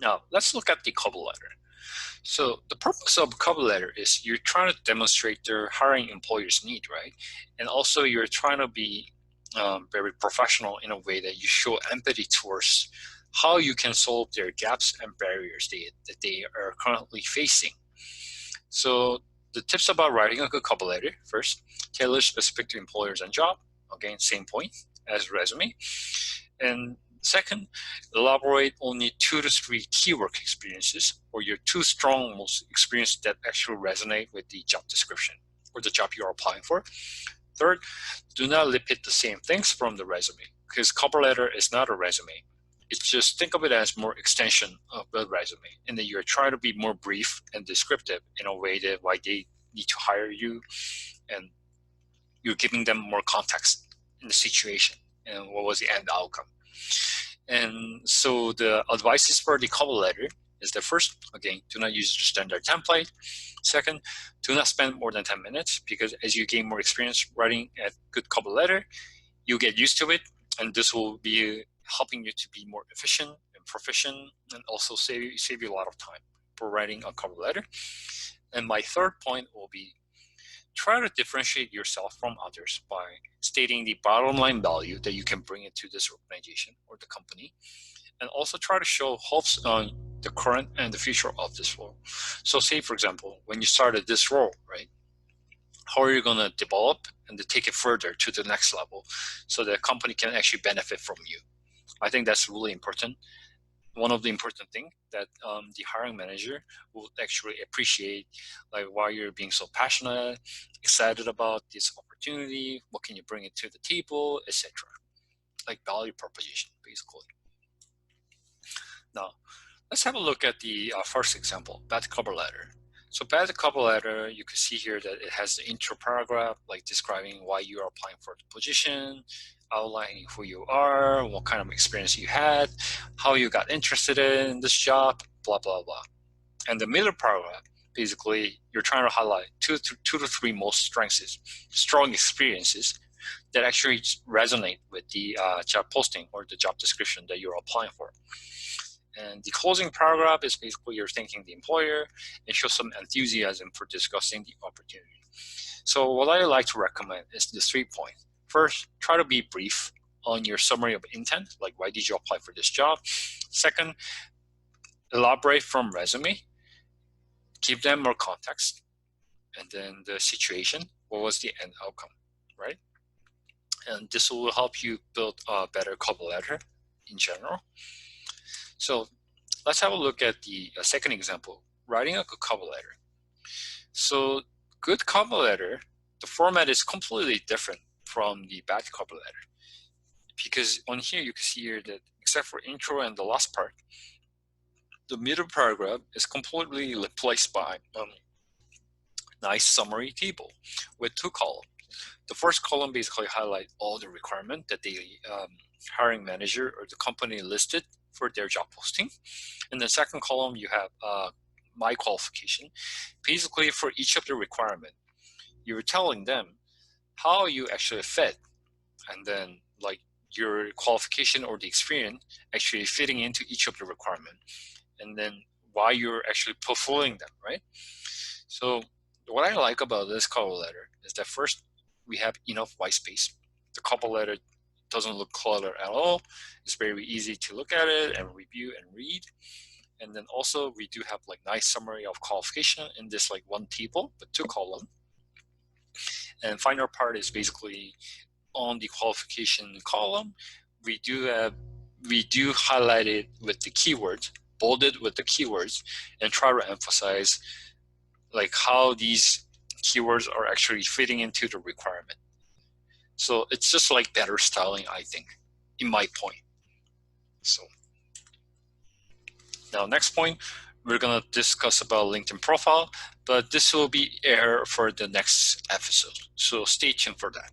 Now, let's look at the cover letter. So the purpose of cover letter is you're trying to demonstrate their hiring employer's need, right? And also you're trying to be very professional in a way that you show empathy towards how you can solve their gaps and barriers that they are currently facing. So the tips about writing a good cover letter: first, tailor specific to employers and job. Again, same point as resume. And second, elaborate only 2 to 3 key work experiences or your 2 strong most experiences that actually resonate with the job description or the job you're applying for. Third, do not repeat the same things from the resume, because cover letter is not a resume. It's just, think of it as more extension of the resume, and then you're trying to be more brief and descriptive in a way that why they need to hire you, and you're giving them more context in the situation and what was the end outcome. And so the advices for the cover letter is that first, again, do not use the standard template. Second, do not spend more than 10 minutes, because as you gain more experience writing a good cover letter, you get used to it, and this will be helping you to be more efficient and proficient, and also save you a lot of time for writing a cover letter. And my third point will be, try to differentiate yourself from others by stating the bottom line value that you can bring into this organization or the company, and also try to show hopes on the current and the future of this role. So say, for example, when you started this role, right, how are you going to develop and to take it further to the next level so the company can actually benefit from you? I think that's really important. One of the important things that the hiring manager will actually appreciate, like why you're being so passionate, excited about this opportunity, what can you bring it to the table, etc. Like value proposition, basically. Now, let's have a look at the first example, bad cover letter. So bad cover letter, you can see here that it has the intro paragraph, like describing why you are applying for the position, outlining who you are, what kind of experience you had, how you got interested in this job, blah, blah, blah. And the middle paragraph, basically, you're trying to highlight two to three most strong experiences that actually resonate with the job posting or the job description that you're applying for. And the closing paragraph is basically you're thanking the employer and show some enthusiasm for discussing the opportunity. So what I like to recommend is the 3 points. First, try to be brief on your summary of intent, like why did you apply for this job? Second, elaborate from resume, give them more context, and then the situation, what was the end outcome, right? And this will help you build a better cover letter in general. So let's have a look at the second example, writing a good cover letter. So good cover letter, the format is completely different from the bad cover letter, because on here you can see here that except for intro and the last part, the middle paragraph is completely replaced by nice summary table with 2 columns. The first column basically highlights all the requirements that the hiring manager or the company listed for their job posting. In the second column, you have my qualification. Basically, for each of the requirement, you're telling them how you actually fit, and then like your qualification or the experience actually fitting into each of the requirement, and then why you're actually fulfilling them, right? So what I like about this cover letter is that first, we have enough white space. The cover letter doesn't look cluttered at all. It's very easy to look at it and review and read. And then also we do have like nice summary of qualification in this like one table with 2 columns. And final part is basically on the qualification column, we do highlight it with the keywords, bolded with the keywords, and try to emphasize like how these keywords are actually fitting into the requirement. So it's just like better styling, I think, in my point. So now next point, we're gonna discuss about LinkedIn profile, but this will be air for the next episode. So stay tuned for that.